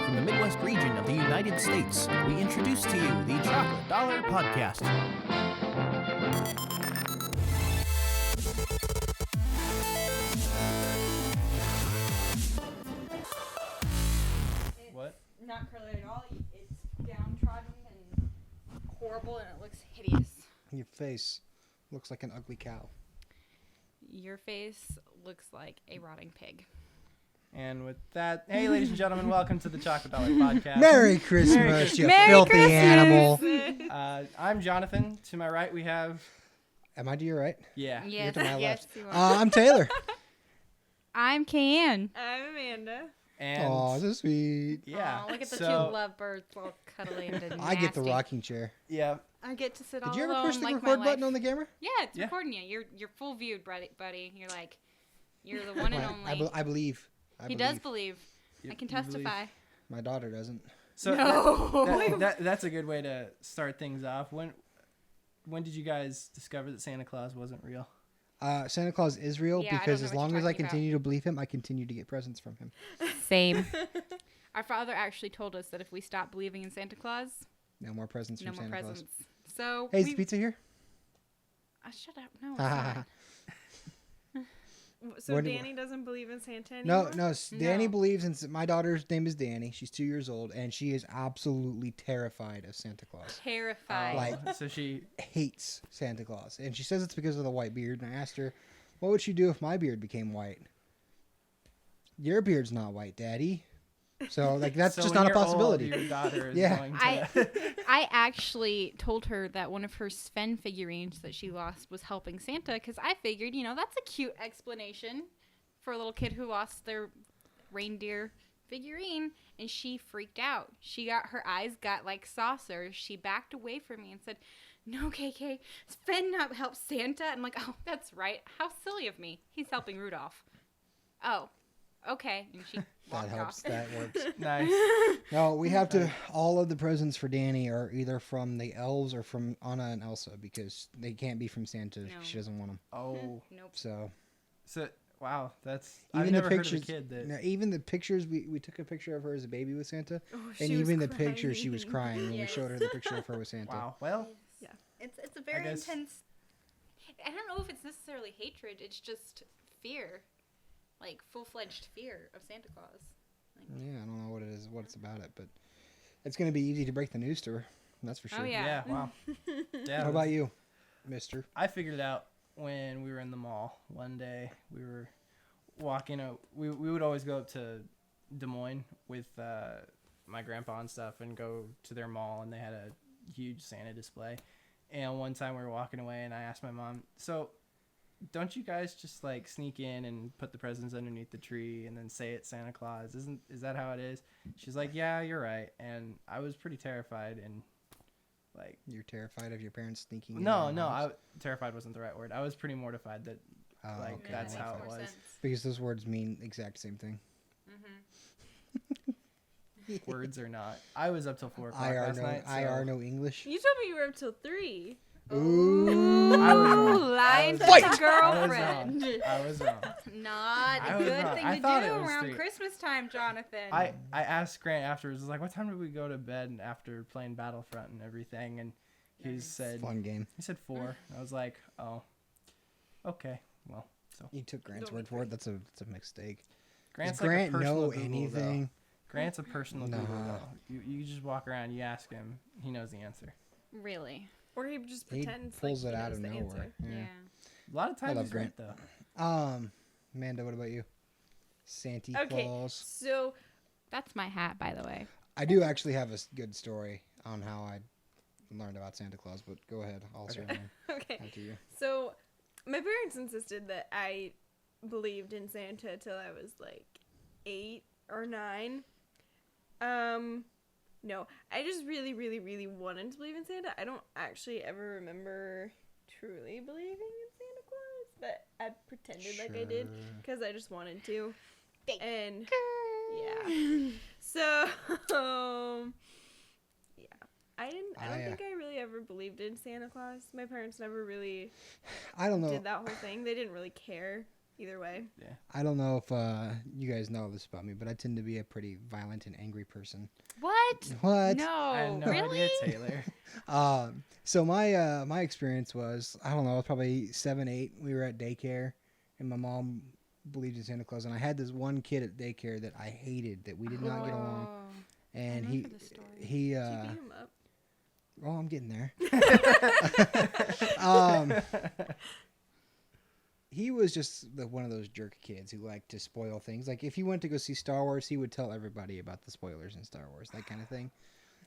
from the Midwest region of the United States, we introduce to you the Chocolate Dollar Podcast. What? Not curly at all. It's downtrodden and horrible, and it looks hideous. Your face looks like an ugly cow. Your face looks like a rotting pig. And with that, hey, ladies and gentlemen, welcome to the Chocolate Dollar Podcast. Merry Christmas, you Merry filthy Christmas. animal. I'm Jonathan. To my right, we have... Am I to your right? Yeah. Yes, to my yes, left. you are. I'm Taylor. I'm Kayanne. I'm Amanda. And... Aw, so sweet. Yeah. Aw, look at the so, two lovebirds all cuddly and nasty. I get the rocking chair. Yeah. I get to sit all Did you ever alone push the like record my button life. on the camera? Yeah, it's Yeah. recording you. You're full viewed, buddy. You're the one and only. I believe. He does believe. You- I can you believe- testify. My daughter doesn't. So No. that's a good way to start things off. When did you guys discover that Santa Claus wasn't real? Santa Claus is real Yeah, I because don't as know what long you're as I talking about. continue to believe him, I continue to get presents from him. Same. Our father actually told us that if we stop believing in Santa Claus, No more presents no from more Santa presents. So Claus. Hey, is the pizza here? Shut up. No, it's not. So What do- Danny doesn't believe in Santa anymore? No. Danny No. believes in. My daughter's name is Danny. She's 2 years old, and she is absolutely terrified of Santa Claus. Terrified. Like- So she... Hates Santa Claus, and she says it's because of the white beard. And I asked her, "What would she do if my beard became white?" Your beard's not white, Daddy. So like that's so just when not a you're old, possibility. your daughter is Yeah. going to... I actually told her that one of her Sven figurines that she lost was helping Santa because I figured, that's a cute explanation for a little kid who lost their reindeer figurine, and she freaked out. Her eyes got like saucers. She backed away from me and said, "No, KK, Sven not help Santa." I'm like, "Oh, that's right. How silly of me. He's helping Rudolph." Oh, okay. And she That walked helps. off. That works. Nice. No, we have to. All of the presents for Danny are either from the elves or from Anna and Elsa because they can't be from Santa. No. She doesn't want them. Oh. Nope. So Wow, that's... I've even the never pictures, heard of a kid that... no, even the pictures we took a picture of her as a baby with Santa, Oh, and she was even the picture she was crying. crying when we Yes. showed her the picture of her with Santa. Wow. Well, It's a very guess- intense. I don't know if it's necessarily hatred. It's just fear, like full-fledged fear of Santa Claus. Yeah, I don't know what it is, what it's about it, but it's gonna be easy to break the news to her. That's for sure. Oh yeah. wow. Yeah. How about you, Mister? I figured it out when we were in the mall one day. We were walking out. We would always go up to Des Moines with my grandpa and stuff and go to their mall, and they had a huge Santa display. And one time we were walking away, and I asked my mom, "So, don't you guys just like sneak in and put the presents underneath the tree and then say it's Santa Claus? Is that how it is?" She's like, "Yeah, you're right." And I was pretty terrified and like... You're terrified of your parents sneaking in. No, on no, the house? terrified wasn't the right word. I was pretty mortified that Oh, like, okay, that's that how makes it sense. was. Because those words mean the exact same thing. Words or not. I was up till 4 o'clock IR last no, night. So IR no English. You told me you were up till 3. Ooh. I was wrong. Lying to Fight! the girlfriend. I was wrong. Not I a was good wrong. thing I to thought do it was around 3. Christmas time, Jonathan. I asked Grant afterwards, I was like, "What time did we go to bed after playing Battlefront and everything?" And he said, Fun game. 4. I was like, "Oh, okay, well." So You took Grant's word for it. That's a mistake. Grant's Does Grant like a personal know Google, anything? though. Grant's a personal Nah. Google. Though. You just walk around, you ask him, he knows the answer. Really? Or he just He pretends pulls like it he out knows of the nowhere. answer. Yeah. A lot of times love he's right Grant. though. Amanda, what about you? Santa Okay, Claus. so That's my hat, by the way. I do actually have a good story on how I learned about Santa Claus, but go ahead. I'll certainly okay, after you. so my parents insisted that I believed in Santa till I was like 8 or 9. No, I just really, really, really wanted to believe in Santa. I don't actually ever remember truly believing in Santa Claus, but I pretended like I did because I just wanted to. And yeah, so yeah, I don't think I really ever believed in Santa Claus. My parents never really I don't know. did that whole thing. They didn't really care. either way. I don't know if you guys know this about me, but I tend to be a pretty violent and angry person. What? What? No, I had no really? idea, Taylor. So my experience was, I don't know, I was probably 7, 8. We were at daycare, and my mom believed in Santa Claus, and I had this one kid at daycare that I hated, that we did not get along, and I remember the story. he Did you beat him up? oh, I'm getting there. He was just one of those jerk kids who liked to spoil things. Like if you went to go see Star Wars, he would tell everybody about the spoilers in Star Wars, that kind of thing.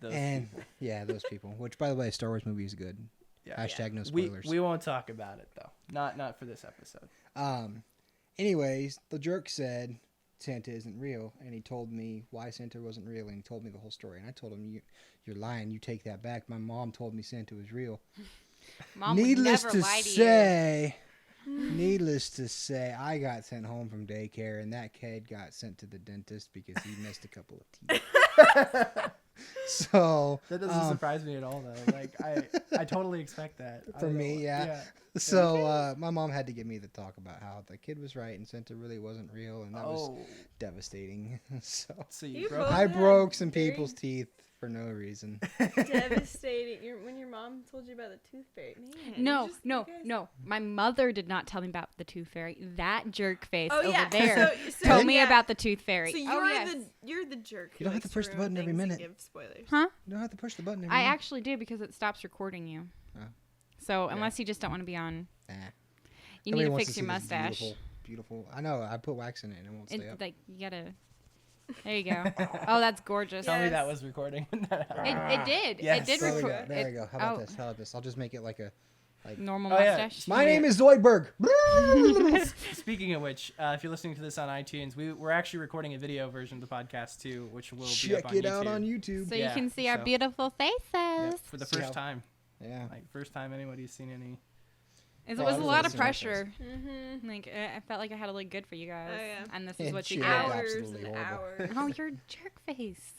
Those And people. yeah, those people. Which, by the way, Star Wars movie is good. Yeah. Hashtag no We spoilers. we won't talk about it though. Not for this episode. Anyways, the jerk said Santa isn't real, and he told me why Santa wasn't real, and he told me the whole story. And I told him, "You're lying. You take that back. My mom told me Santa was real." Mom would Needless never to lie to you. say, I got sent home from daycare, and that kid got sent to the dentist because he missed a couple of teeth. So That doesn't surprise me at all though. Like I totally expect that. I For don't me, know. yeah. So my mom had to get me to talk about how the kid was right and Santa really wasn't real, and that was Oh, devastating. So so You you broke. both- I yeah, broke some very- people's teeth for no reason. Devastating. When your mom told you about the tooth fairy. Man, you No, just- no, you guys- no. My mother did not tell me about the tooth fairy. That jerk face Oh over yeah. there So told me yeah. about the tooth fairy. So oh you're yes. you're the jerk. You don't have to push the button every minute. Give spoilers. Huh? You don't have to push the button. Every I minute. actually do because it stops recording you. Oh. So unless you just don't want to be on, Nah. you Nobody need to wants fix see your this mustache. Beautiful. I know. I put wax in it and it won't stay up. Like you gotta. There you go. Oh, that's gorgeous. Tell me that Yes. was recording when that happened. It did. Yes. It did There we record. go. There we go. How about oh, this? How about this? I'll just make it like a. Normal Oh, yeah. mustache. My name is Zoidberg. Speaking of which, if you're listening to this on iTunes, we're actually recording a video version of the podcast too, which will be Check up on it YouTube. out on YouTube. So Yeah, you can see our so- beautiful faces. Yep, for the See first how- time. Yeah. Like first time anybody's seen any. It Oh, was I a was lot of listening to pressure. Mm-hmm. Like I felt like I had to look good for you guys, Oh, yeah. and this is And what she you looked get. Hours absolutely and horrible. hours. Oh, you're a jerk face.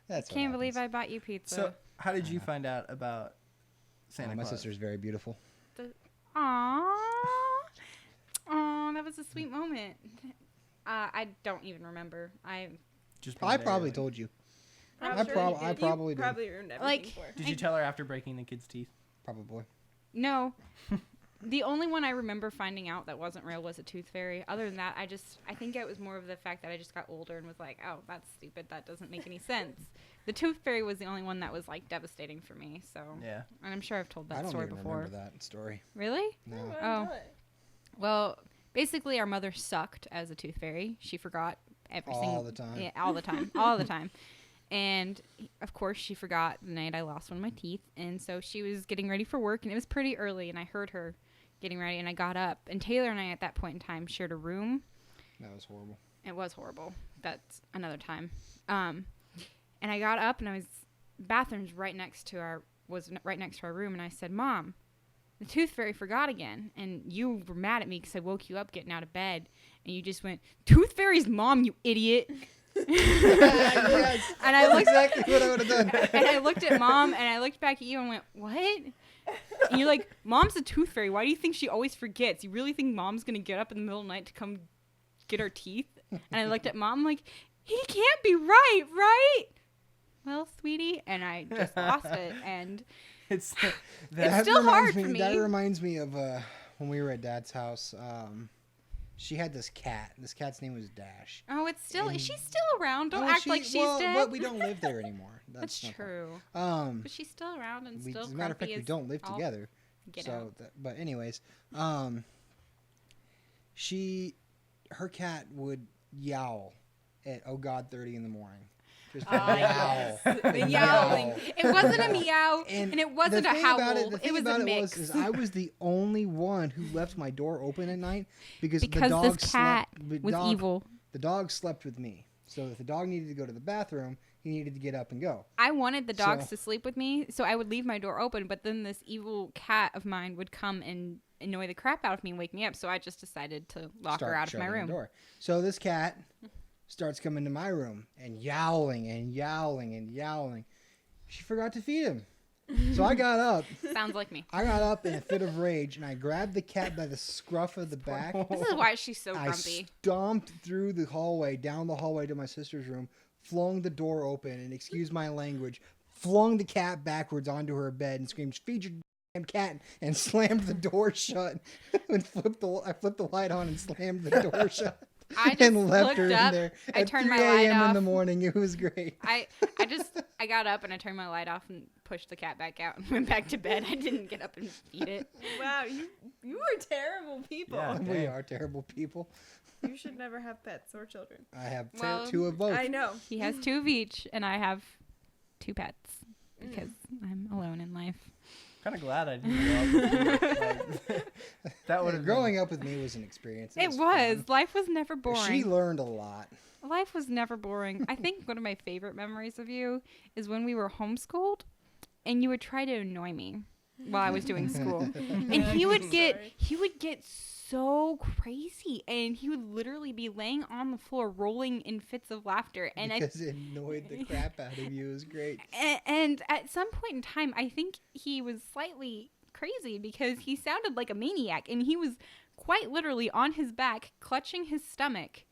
That's. Can't believe I bought you pizza. So how did you find out about Santa My Claus? sister's very beautiful. Aww. Aww, that was a sweet moment. I don't even remember. Just I one day, probably like- told you. I'm I sure prob- you I did. probably you did. probably ruined everything Like- for her. Did you tell her after breaking the kid's teeth? Probably. No. The only one I remember finding out that wasn't real was a tooth fairy. Other than that, I think it was more of the fact that I just got older and was like, oh, that's stupid. That doesn't make any sense. The tooth fairy was the only one that was like devastating for me. So, Yeah. and I'm sure I've told I that don't story even before. remember that story. Really? No. Go ahead Oh. and tell it. Well, basically, our mother sucked as a tooth fairy. She forgot every All single the time. Yeah, all the time, all the time. And of course, she forgot the night I lost one of my teeth, and so she was getting ready for work, and it was pretty early, and I heard her getting ready, and I got up, and Taylor and I at that point in time shared a room. That was horrible. It was horrible. That's another time. And I got up, and I was bathroom's right next to our room, and I said, "Mom, the tooth fairy forgot again." And you were mad at me because I woke you up getting out of bed, and you just went, "Tooth fairy's mom, you idiot." Yes, And I looked exactly what I would have done. and I looked at Mom, and I looked back at you and went, "What?" And you're like, "Mom's a tooth fairy. Why do you think she always forgets? You really think Mom's gonna get up in the middle of the night to come get her teeth?" And I looked at Mom like, "He can't be right? Well, sweetie," and I just lost it. And It's It's still hard for That me. reminds me of when we were at Dad's house. She had this cat. This cat's name was Dash. oh, it's still And- she's still around. Don't Oh, act like she's dead. But we don't live there anymore. That's not true. fun. But she's still around and We, still as a matter of fact, grumpy we as don't live all together. get so, out. but anyways, her cat would yowl at 30 in the morning. Just Ah, yowl. yes. The and yowling. yowl. It wasn't a meow, And and it wasn't the a thing howl. about the It thing was about a it mix. is I was the only one who left my door open at night because Because the dog this cat was dog, evil. The dog slept with me, so if the dog needed to go to the bathroom, he needed to get up and go. I wanted the dogs So- to sleep with me, so I would leave my door open, but then this evil cat of mine would come and annoy the crap out of me and wake me up, so I just decided to lock her Start out of my shutting the room. door. So this cat starts coming to my room and yowling and yowling and yowling. She forgot to feed him. So I got up. Sounds like me. I got up in a fit of rage, and I grabbed the cat by the scruff of the back. This is why she's so I grumpy. stomped through the hallway, down the hallway to my sister's room, flung the door open, and excuse my language, flung the cat backwards onto her bed and screamed, "Feed your damn cat," and slammed the door shut. And I flipped the light on and slammed the door shut. I just And left her looked in up. there I at turned 3 my light a.m. in the off. morning. It was great. I got up and I turned my light off and pushed the cat back out and went back to bed. I didn't get up and feed it. Wow, you are terrible people. Yeah. We Dang. are terrible people. You should never have pets or children. I have Well, two of both. I know. He has 2 of each, and I have 2 pets because I'm alone in life. Kind of glad I didn't grow up with you. Like, that would have Growing up with me was an experience. It was. fun. Life was never She boring. learned a lot. Life was never boring. I think one of my favorite memories of you is when we were homeschooled, and you would try to annoy me while I was doing school. And he would get so crazy, and he would literally be laying on the floor rolling in fits of laughter. And Because it annoyed the crap out of you. It was great. and at some point in time, I think he was slightly crazy because he sounded like a maniac, and he was quite literally on his back, clutching his stomach,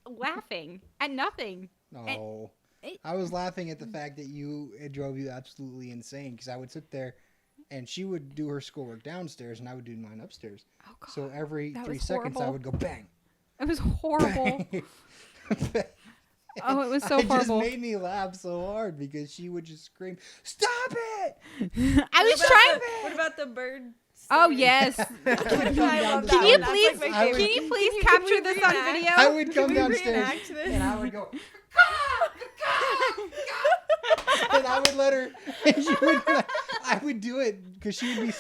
laughing at nothing. No. it- I was laughing at the fact that it drove you absolutely insane because I would sit there and she would do her schoolwork downstairs and I would do mine upstairs. Oh God, So every that 3 was seconds I horrible. would go bang. it was horrible. Bang. Oh, it was so It just horrible. made me laugh so hard because she would just scream, "Stop it!" I was trying. What about the bird? Oh story? yes. I love that Can you one. That's please? like my I would- favorite. Can you please Can capture we this on reenact? video? I would come we downstairs reenact this? and I would go, and I would let her, and she would, I would do it because she would be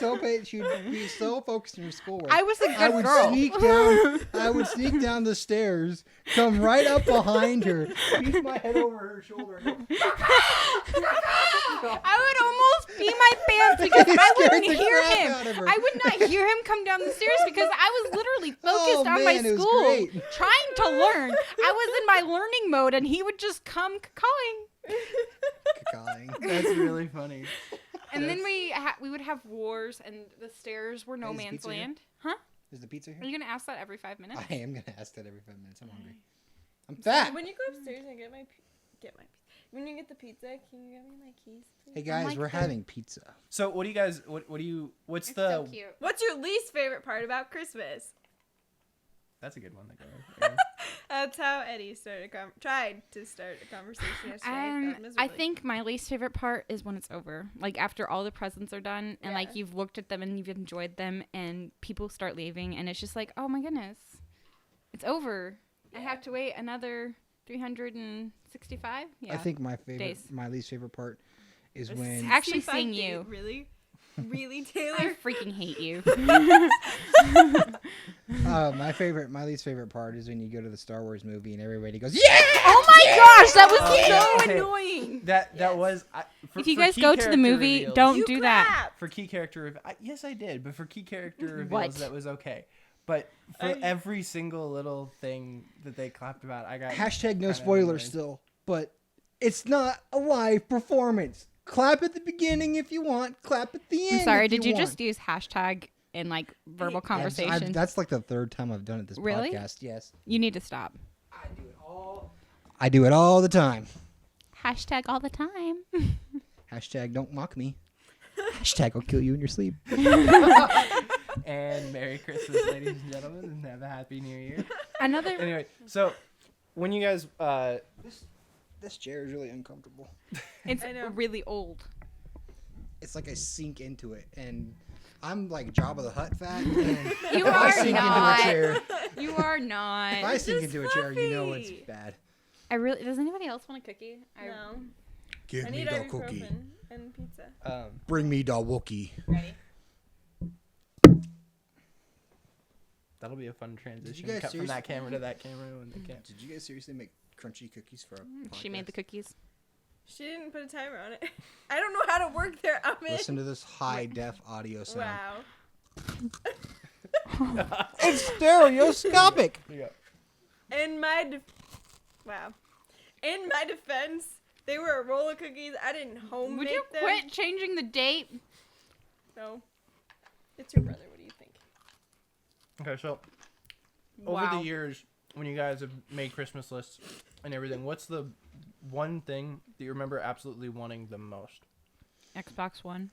she would be so focused on her schoolwork. I was a I good would girl. sneak down. I would sneak down the stairs, come right up behind her, peek my head over her shoulder, and go, I would almost pee my pants because It I scared wouldn't the hear crap him. out of her. I would not hear him come down the stairs because I was literally focused Oh, on man, it my was school, great. trying to learn. I was in my learning mode, and he would just come cawing. cawing. That's really funny. And then we would have wars, and the stairs were no Is man's pizza here? land. Huh? Is the pizza Are here? you gonna ask that every 5 minutes? I am gonna ask that every 5 minutes. I'm hungry. I'm fat. When you go upstairs and get my pizza. When you get the pizza, can you give me my keys, please? Hey guys, like we're the- having pizza. So what do you guys? What's It's the? so cute. What's your least favorite part about Christmas? That's a good one. That goes. That's how Eddie tried to start a conversation yesterday. Failed I miserably. think my least favorite part is when it's over. Like after all the presents are done and like Yeah. you've looked at them and you've enjoyed them and people start leaving and it's just like, oh my goodness, it's over. I have to wait another 365. Yeah. I think my Days. least favorite part is It's when actually 65 seeing days, you. Really? Really, I Taylor? freaking hate you. my least favorite part is when you go to the Star Wars movie and everybody goes, "Yeah!" Oh my gosh, that was Yeah. so Okay. annoying. That was. If you guys go to the character movie, reveals- don't You do that. clapped. For key character, yes, I did. But for key character reveals, What? that was okay. But for every single little thing that they clapped about, I got Hashtag no kinda spoilers annoyed. still, but it's not a live performance. Clap at the beginning if you want. Clap at the end. I'm sorry, if did you want. just use hashtag in like verbal I've- conversation? that's like the third time I've done it this Really? podcast. Yes, You need to stop. I do it all the time. Hashtag all the time. Hashtag don't mock me. Hashtag I'll kill you in your sleep. And Merry Christmas, ladies and gentlemen, and have a Happy New Year. Another. Anyway, so when you guys, This chair is really uncomfortable. It's I know. really old. It's like I sink into it, and I'm like Jabba the Hutt fat. And You if I are sink not. into a chair, You are not. if I sink into a chair, you know it's fluffy. bad. I really. Does anybody else want a cookie? No. Give I need ibuprofen and pizza. Bring me the Wookie. Ready? that'll be a fun transition. guys Cut from seriously- that camera to that camera when they can't. Did you guys seriously make crunchy cookies for a She made the cookies. She didn't put a timer on it. I don't know how to work their oven. Listen to this high def audio sound. Wow. It's stereoscopic. Yeah. In my defense, They were roller cookies. I didn't home Would make you them. quit changing the date? No. It's your brother. What do you think? Okay, so over the years, when you guys have made Christmas lists and everything, what's the one thing that you remember absolutely wanting the most? Xbox One.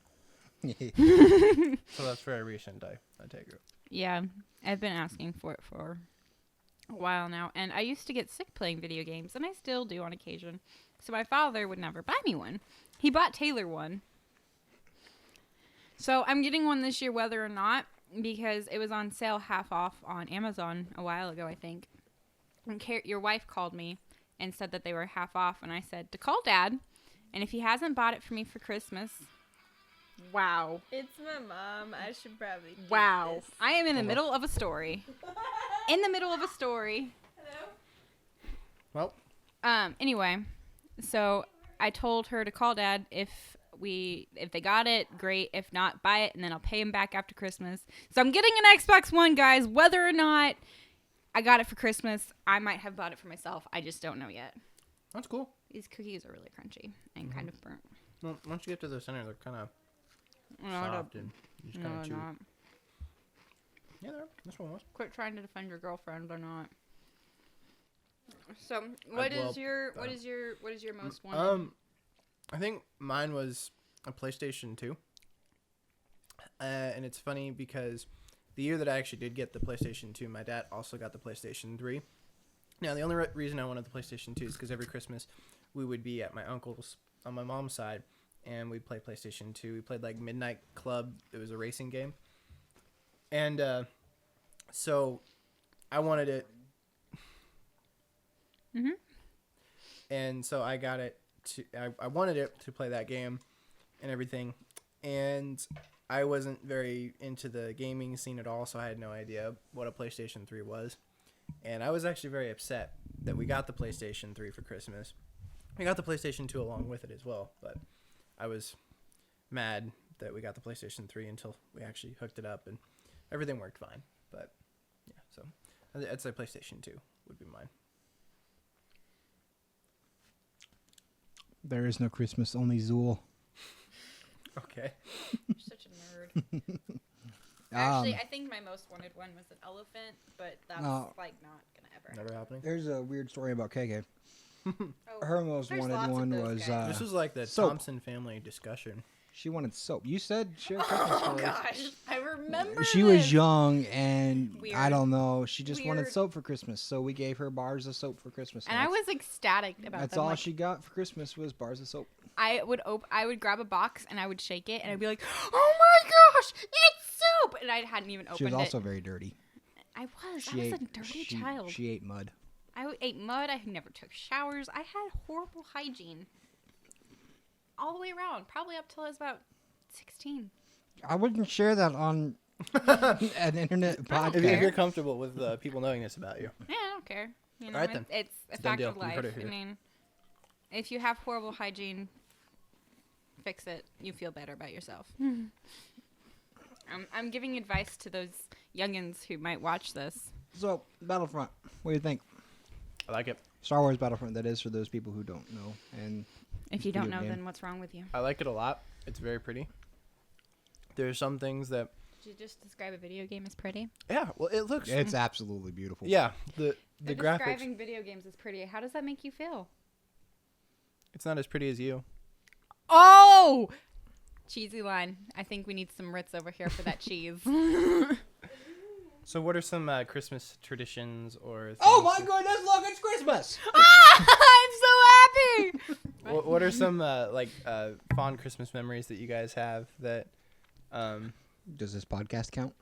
So that's very recent, I take it. Yeah, I've been asking for it for a while now, and I used to get sick playing video games, and I still do on occasion. So my father would never buy me one. He bought Taylor one. So I'm getting one this year, whether or not, because it was on sale half off on Amazon a while ago, I think. And your wife called me and said that they were half off, and I said to call Dad, and if he hasn't bought it for me for Christmas, wow. It's my mom. I should probably. Keep Wow. This. I am in the middle of a story. In the middle of a story. Well, Anyway, so I told her to call Dad if they got it, great. If not, buy it, and then I'll pay him back after Christmas. So I'm getting an Xbox One, guys. Whether or not I got it for Christmas, I might have bought it for myself. I just don't know yet. that's cool. These cookies are really crunchy and kind of burnt. Well, once you get to the center, they're kind of No, soft and you just kind of chew. not. Yeah, this one was. Quit trying to defend your girlfriend. They're not. So, what is your most wanted? I think mine was a PlayStation 2. And it's funny because the year that I actually did get the PlayStation 2, my dad also got the PlayStation 3. Now, the only reason I wanted the PlayStation 2 is because every Christmas we would be at my uncle's on my mom's side, and we'd play PlayStation 2. We played like Midnight Club. It was a racing game. And so I wanted it. Mm-hmm. And so I got it. I wanted it to play that game and everything. And I wasn't very into the gaming scene at all, so I had no idea what a PlayStation 3 was. And I was actually very upset that we got the PlayStation 3 for Christmas. We got the PlayStation 2 along with it as well, but I was mad that we got the PlayStation 3 until we actually hooked it up and everything worked fine. But yeah, so I'd say PlayStation 2 would be mine. There is no Christmas, only Zool. Okay. You're such a nerd. Actually, I think my most wanted one was an elephant, but that's like not gonna ever happen. Never happening. There's a weird story about KK. Oh, Her most there's wanted lots of one those was guys. This was like the soap. Thompson family discussion. She wanted soap. You said share Christmas Oh stories. gosh, I remember. She this. was young and I Weird. don't know. She just wanted Weird. soap for Christmas, so we gave her bars of soap for Christmas. And I was ecstatic about That's them. all Like, she got for Christmas was bars of soap. I would grab a box and I would shake it and I'd be like, "Oh my gosh, it's soap!" And I hadn't even opened She was it. also very dirty. I was She a ate dirty she, child. She ate mud. I ate mud. I never took showers. I had horrible hygiene all the way around, probably up till I was about 16. I wouldn't share that on an internet don't If podcast. you're comfortable with people knowing this about you. Yeah, I don't care. You know, Alright then. it's a Done fact deal. of You've life. heard it I here. mean, if you have horrible hygiene, fix it. You feel better about yourself. I'm giving advice to those youngins who might watch this. So, Battlefront. What do you think? I like it. Star Wars Battlefront, that is for those people who don't know. And If you don't Video know, game. then what's wrong with you? I like it a lot. It's very pretty. There's some things that, Did you just describe a video game as pretty? yeah, well, it looks. it's absolutely beautiful. Yeah, the They're graphics. describing video games as pretty. How does that make you feel? It's not as pretty as you. Oh! Cheesy line. I think we need some Ritz over here for that cheese. So, what are some Christmas traditions or? Oh my things- goodness, look, it's Christmas! I'm so happy! What are some fond Christmas memories that you guys have that? Does this podcast count?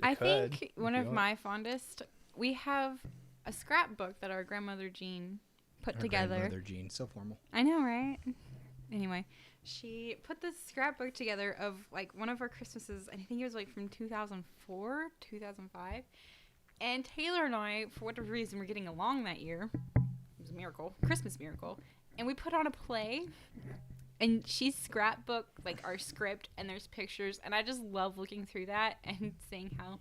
I could, think if one you of want. my fondest, we have a scrapbook that our grandmother Jean put Our together. grandmother Jean, so formal. I know, right? Anyway, she put this scrapbook together of like one of our Christmases, and I think it was like from 2004, 2005. And Taylor and I, for whatever reason, were getting along that year. It was a miracle, Christmas miracle. And we put on a play, and she scrapbooked like our script, and there's pictures, and I just love looking through that and seeing how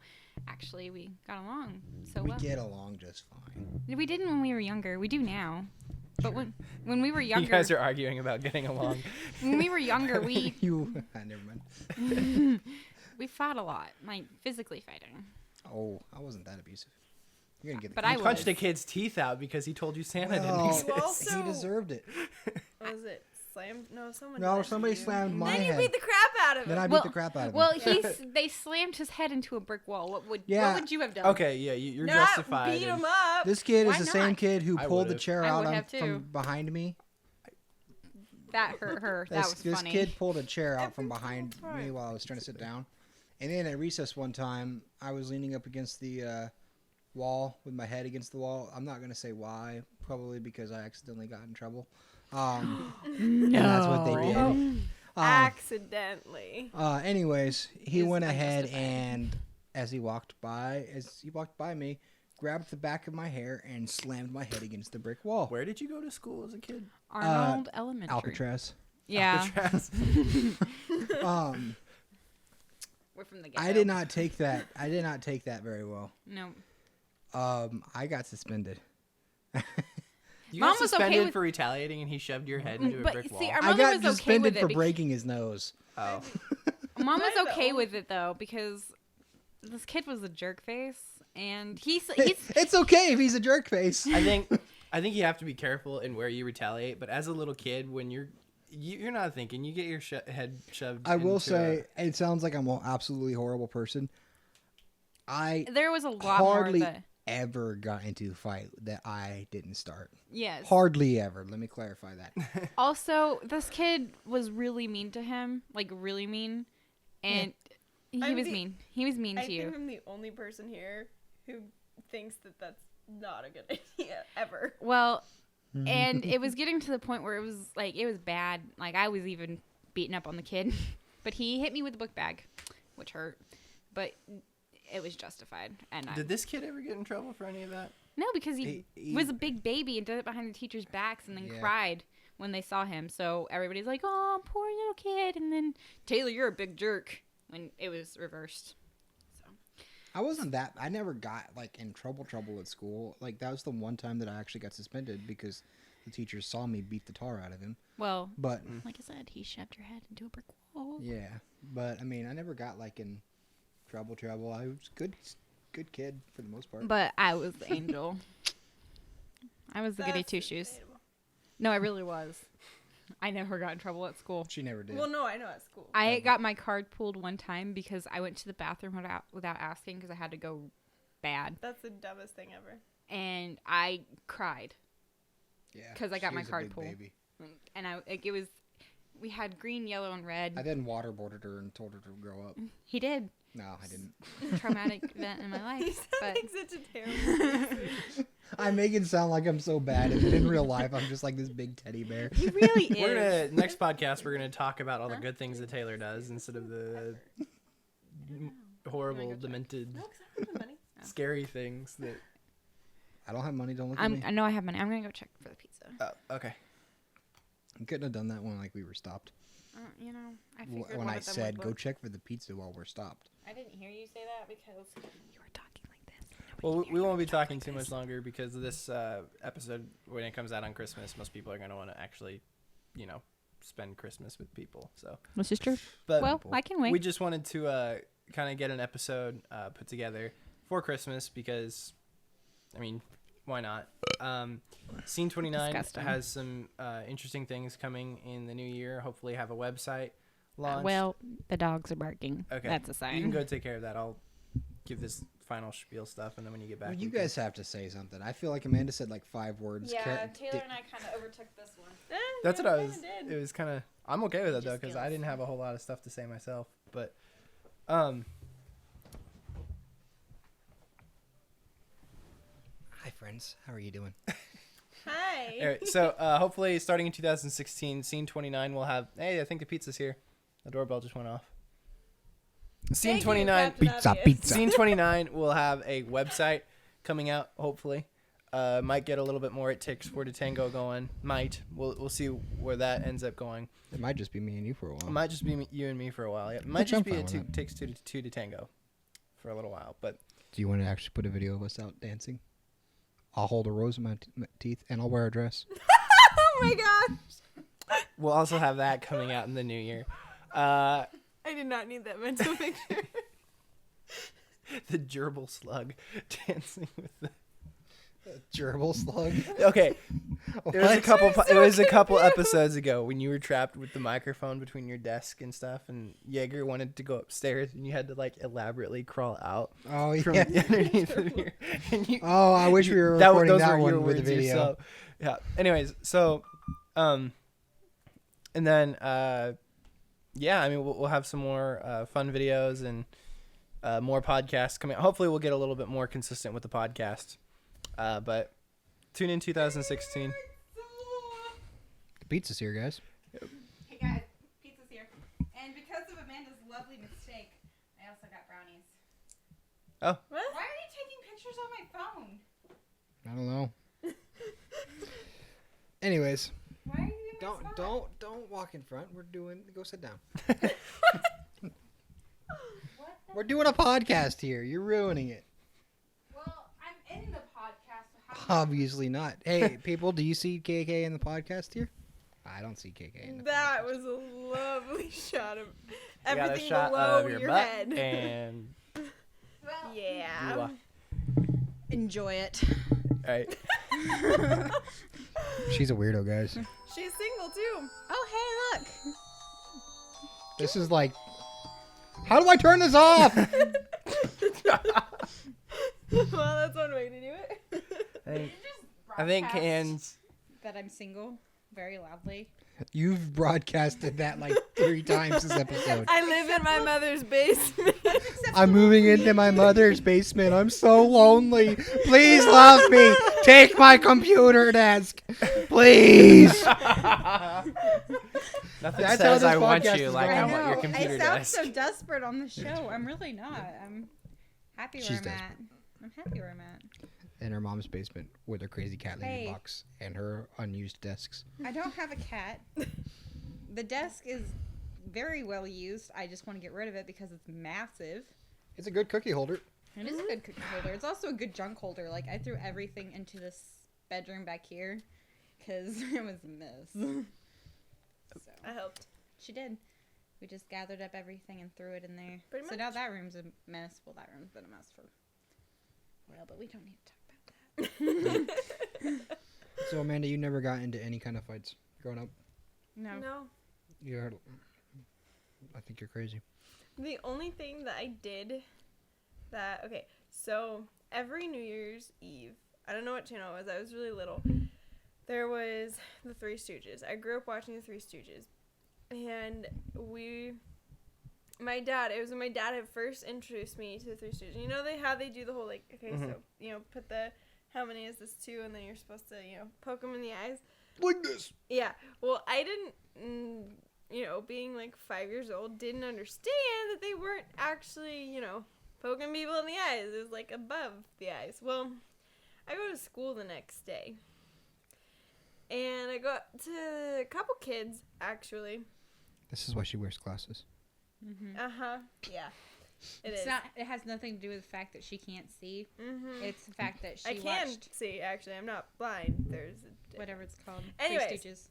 actually we got along so We well. get along just fine. We didn't when we were younger. We do now. But when we were You younger, guys are arguing about getting along. when we were younger, we Never mind. we fought a lot, like physically fighting. Oh, I wasn't that abusive. You're gonna get the But I You was. punched a kid's teeth out because he told you Santa didn't Well, exist. You also- he deserved it. What was it? Slammed? No, someone. No, did it to somebody you. slammed my Then you head. beat the crap out of Then him. I beat the crap out of him. Well, they slammed his head into a brick wall. What Yeah. would you have done? Okay, yeah, you're Not justified. beat in- him up. This kid is Why the same not? kid who I pulled the would've. chair I out would have from too. behind me. That hurt her. That was This funny. kid pulled a chair out from Every behind single me time. while I was trying to sit down. And then at recess one time, I was leaning up against the wall with my head against the wall. I'm not going to say why. Probably because I accidentally got in trouble. And that's what they did. Accidentally. Anyways, he Is went ahead unjustified. and as he walked by me, grabbed the back of my hair and slammed my head against the brick wall. Where did you go to school as a kid? Arnold Elementary. Alcatraz. Yeah, Alcatraz. we're from the. I did not take that. I did not take that very well. No. I got suspended. You Mom got was okay suspended with- for retaliating, and he shoved your head into a But brick see, wall. our I mother got was okay suspended with it for bec- breaking his nose. Oh, Mom was Why okay though? with it though because this kid was a jerk face, and he's It's okay if he's a jerk face. I think you have to be careful in where you retaliate. But as a little kid, when you're not thinking, you get your head shoved. I will into say, it sounds like I'm an absolutely horrible person. I there was a lot hardly more that ever got into a fight that I didn't start. yes. Hardly ever. Let me clarify that. Also, this kid was really mean to him, like really mean, and he I'm was the- mean. He was mean I to think you. I'm the only person here who thinks that that's not a good idea ever. Well, and it was getting to the point where it was bad. Like I was even beating up on the kid, but he hit me with a book bag, which hurt, but it was justified. And Did this kid ever get in trouble for any of that? no, because he He- was a big baby and did it behind the teachers' backs, and then Yeah. cried when they saw him. So everybody's like, "Oh, poor little kid," and then Taylor, you're a big jerk. When it was reversed. I wasn't that. I never got like in trouble at school. Like that was the one time that I actually got suspended because the teachers saw me beat the tar out of him. Well, But like I said, he shoved your head into a brick wall. yeah, but I mean, I never got like in trouble. I was good kid for the most part. But I was the angel. I was the goody That's two shoes. debatable. No, I really was. I never got in trouble at school. She never did. Well, no, I know at school. I got my card pulled one time because I went to the bathroom without asking because I had to go bad, That's the dumbest thing ever. and I cried. Yeah, 'cause I got she my was a card big pulled. baby. And it was, we had green, yellow, and red. I then waterboarded her and told her to grow up. He did. No, I didn't. Traumatic event in my He's life. But sounding such a terrible person. I make it sound like I'm so bad, and in real life, I'm just like this big teddy bear. he really is. We're gonna next podcast. We're gonna talk about all the good things that Taylor does instead of the horrible, go check? demented, No, 'cause I don't have money. scary things that. I don't have money. Don't look at me. I know I have money. I'm gonna go check for the pizza. Oh, okay. You couldn't have done that when like we were stopped. You know, I figured When one I of them said would go look- check for the pizza while we're stopped. I didn't hear you say that because you were talking like this. Well, we won't be talking too much longer because this episode, when it comes out on Christmas, most people are gonna want to actually, spend Christmas with people. So, My sister. but Well, I can wait. we just wanted to kind of get an episode put together for Christmas because, I mean, why not? Scene 29 Disgusting. has some interesting things coming in the new year. Hopefully, have a website launched. Well, the dogs are barking. Okay. That's a sign. You can go take care of that. I'll give this final spiel stuff, and then when you get back, Well, you we can- guys have to say something. I feel like Amanda said like 5 words. Yeah, Taylor and I kind of overtook this one. That's Yeah, what I kinda was. did. It was kind of. I'm okay with it though Just because I skills. didn't have a whole lot of stuff to say myself. But, Hi, friends. How are you doing? Hi. anyway, so hopefully starting in 2016, Scene 29 will have. Hey, I think the pizza's here. The doorbell just went off. Scene Thank you, 29. Captain Pizza, Obvious. pizza. Scene 29 will have a website coming out. Hopefully, might get a little bit more. It takes 4 to tango going. Might. We'll see where that ends up going. It might just be me and you for a while. It might just be you and me for a while. Yeah, it might Which just I'm be fine a with two, that. takes two to tango for a little while. But Do you want to actually put a video of us out dancing? I'll hold a rose in my teeth and I'll wear a dress. Oh my gosh. We'll also have that coming out in the new year. I did not need that mental picture. The gerbil slug dancing with the. Gerbil slug. Okay, it was a What? couple. I'm It so was a couple confused. episodes ago when you were trapped with the microphone between your desk and stuff, and Jaeger wanted to go upstairs, and you had to like elaborately crawl out Oh from yeah. underneath of here. And you, Oh, I wish we were that, recording those that were your one with the words video. yourself. Yeah. Anyways, so, and then, yeah, I mean, we'll have some more fun videos and more podcasts coming. Hopefully, we'll get a little bit more consistent with the podcast. But tune in 2016. The pizza's here, guys. Hey guys, pizza's here. And because of Amanda's lovely mistake, I also got brownies. Oh, What? Why are you taking pictures on my phone? I don't know. Anyways, Why are you in my spot? don't walk in front. Go sit down. What the? We're doing a podcast here. You're ruining it. Well, I'm in the podcast. So how Obviously not. Hey, people, do you see KK in the podcast here? I don't see KK in the That podcast. was a lovely shot of we got a everything shot below of your your butt head. and Well, Yeah. you, enjoy it. all right. She's a weirdo, guys. She's single too. Oh, hey, look. This is like, how do I turn this off? Well, that's one way to do it. I think hands. that I'm single very loudly. You've broadcasted that like 3 times this episode. I live in my mother's basement. I'm moving into my mother's basement. I'm so lonely. Please love me. Take my computer desk. Please. Nothing That's how says this I want podcast you is like going. I I want your computer I sound desk. so desperate on the show. I'm really not. I'm happy where She's I'm desperate. at. I'm happy where I'm at. In her mom's basement with her crazy cat lady Hey. box and her unused desks. I don't have a cat. The desk is very well used. I just want to get rid of it because it's massive. It's a good cookie holder. It is a good cookie holder. It's also a good junk holder. Like, I threw everything into this bedroom back here because it was a mess. So, I helped. she did. We just gathered up everything and threw it in there. Pretty So much. now that room's a mess. Well, that room's been a mess for a while, but we don't need to talk about that. So Amanda, you never got into any kind of fights growing up? No. No. I think you're crazy. The only thing that I did that, okay, so every New Year's Eve, I don't know what channel it was, I was really little, there was the Three Stooges. I grew up watching the Three Stooges. And my dad had first introduced me to the Three Stooges. You know how they do the whole, like, okay, so, put the, how many is this, 2, and then you're supposed to, poke them in the eyes. Like this. Yeah. Well, I didn't, being like 5 years old, didn't understand that they weren't actually, poking people in the eyes. It was like above the eyes. Well, I go to school the next day. And I got to a couple kids, actually. This is why she wears glasses. Mm-hmm. Uh-huh. Yeah. It has nothing to do with the fact that she can't see. Mm-hmm. It's the fact that she I can watched see, actually. I'm not blind. There's a whatever it's called. Anyways. Three Stooges.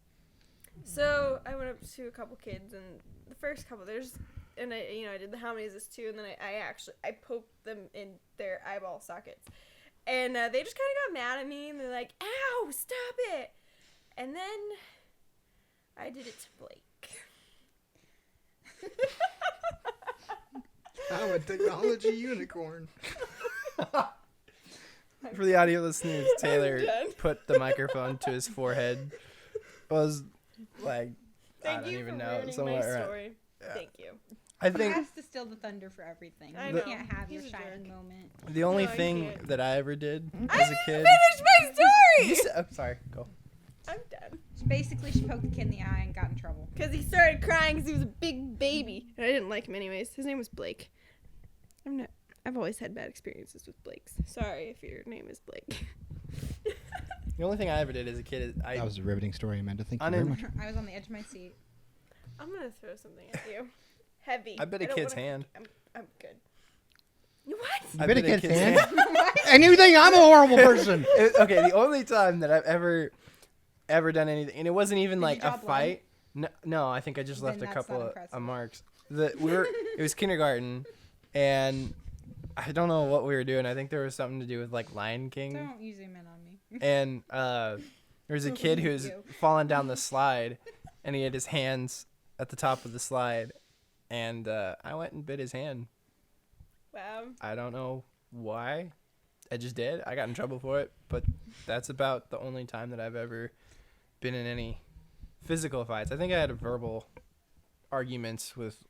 So I went up to a couple kids, and the first couple, I did the how many is this 2, and then I poked them in their eyeball sockets, and they just kind of got mad at me, and they're like, "Ow, stop it!" And then I did it to Blake. I'm a technology unicorn. For the audio listeners, Taylor done. put the microphone to his forehead. Was like, I Thank don't you even for know, ruining somewhere my around. story. Thank you. I He think has to steal the thunder for everything. I You know. can't have your He's a shining jerk. moment. the only No, I thing can't. that I ever did I as a didn't kid. finish my story. You said, I'm sorry. Go. I'm done. Basically, she poked the kid in the eye and got in trouble. Because he started crying because he was a big baby. And I didn't like him anyways. His name was Blake. I've always had bad experiences with Blakes. Sorry if your name is Blake. The only thing I ever did as a kid is That was a riveting story, Amanda. Thank you I very didn't- much. I was on the edge of my seat. I'm going to throw something at you. Heavy. I bet a don't kid's wanna- hand. I'm good. What? I bet a bet a kid's kid's hand? And you think I'm a horrible person? Okay, the only time that I've ever ever done anything, and it wasn't even Did like you a draw blood? fight. No, I think I just Then left a that's couple not of impressive. marks. It was kindergarten, and I don't know what we were doing. I think there was something to do with like Lion King, Don't you zoom in on me. and there was a kid who was You. falling down the slide, and he had his hands at the top of the slide, and I went and bit his hand. Wow. I don't know why. I just did. I got in trouble for it, but that's about the only time that I've ever been in any physical fights. I think I had verbal arguments with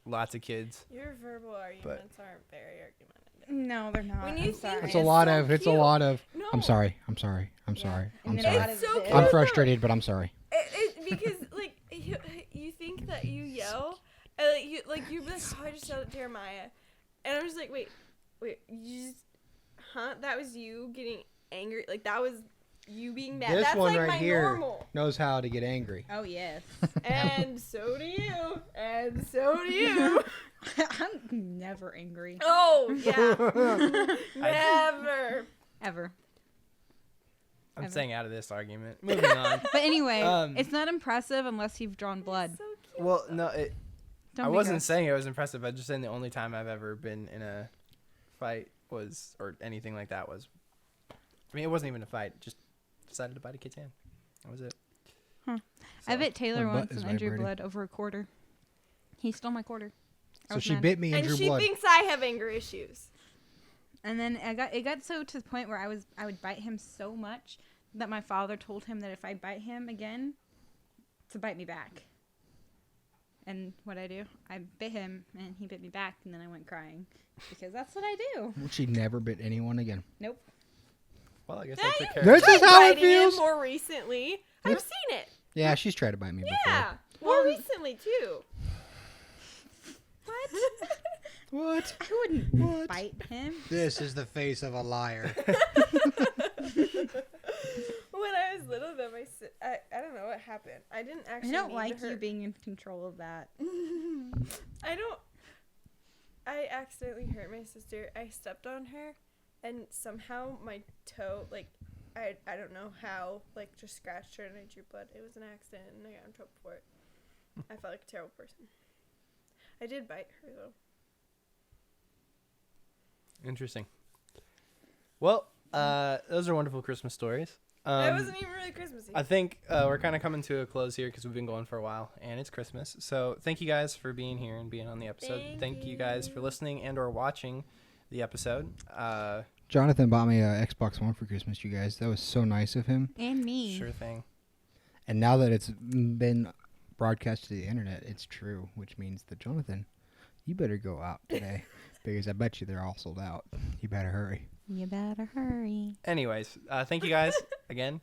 lots of kids. Your verbal arguments aren't very argumentative. No, they're not. When you I'm think sorry. It's a It's lot so of. It's a cute. lot of. No. I'm sorry. I'm sorry. I'm sorry. And I'm then sorry. a lot of It's so this. cute. I'm frustrated, but I'm sorry. Because like you think that you yell, and you're like, oh, I just yelled at Jeremiah, and I'm just like, wait, you just, that was you getting angry, like that was you being mad. This That's one like right my here normal. knows how to get angry. Oh yes. And so do you, and so do you. I'm never angry. Oh yeah, never. Ever. I'm Ever. staying out of this argument. Moving on. But anyway, Um, it's not impressive unless you've drawn blood. So cute. Well, no, Don't I be wasn't gross. saying it was impressive. I was just saying the only time I've ever been in a fight was, or anything like that was, I mean, it wasn't even a fight. Just decided to bite a kid's hand. That was it. Huh. So, I bit Taylor My butt once is and I drew vibrating. blood over a quarter. He stole my quarter. I So was she mad. bit me and And drew she blood. thinks I have anger issues. And then it got so to the point where I would bite him so much that my father told him that if I bite him again, to bite me back. And what I do, I bit him and he bit me back, and then I went crying because that's what I do. She never bit anyone again. Nope. Well, I guess Now I took you care This of it. is how it Biting him feels. more recently. I've seen it. Yeah, she's tried to bite me Yeah, more recently too. What? before. What? I wouldn't What? bite him. This is the face of a liar. When I was little, though, I don't know what happened. I didn't I actually. don't mean like to you hurt. being in control of that. I accidentally hurt my sister. I stepped on her, and somehow my toe, like, I don't know how, like, just scratched her and I drew blood. It was an accident, and I got in trouble for it. I felt like a terrible person. I did bite her though. Interesting. Well, those are wonderful Christmas stories. That wasn't even really Christmassy. I think we're kind of coming to a close here because we've been going for a while and it's Christmas. So thank you guys for being here and being on the episode. Thank you guys for you. listening and or watching the episode. Jonathan bought me a Xbox One for Christmas, you guys. That was so nice of him. And me. Sure thing. And now that it's been broadcast to the internet, it's true, which means that Jonathan, you better go out today because I bet you they're all sold out. You better hurry. You better hurry. Anyways, thank you guys again.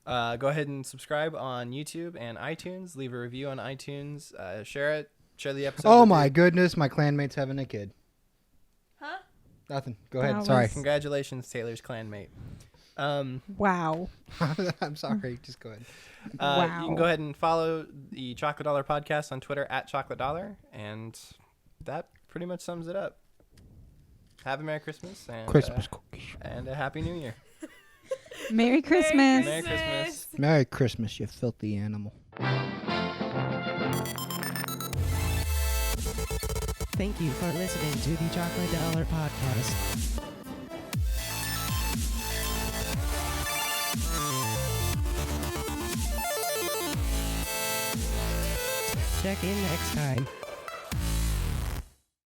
Go ahead and subscribe on YouTube and iTunes. Leave a review on iTunes. Share it. Share the episode. Oh with my your- goodness, my clanmate's having a kid. Huh? Nothing. Go ahead. That Sorry. was- Congratulations, Taylor's clanmate. Wow. I'm sorry. Just go ahead. You Wow. can go ahead and follow the Chocolate Dollar Podcast on Twitter at Chocolate Dollar, and that pretty much sums it up. Have a Merry Christmas and Christmas cookies. and a Happy New Year. Merry Christmas. Merry Christmas. Merry Christmas, you filthy animal. Thank you for listening to the Chocolate Dollar Podcast. Check in next time.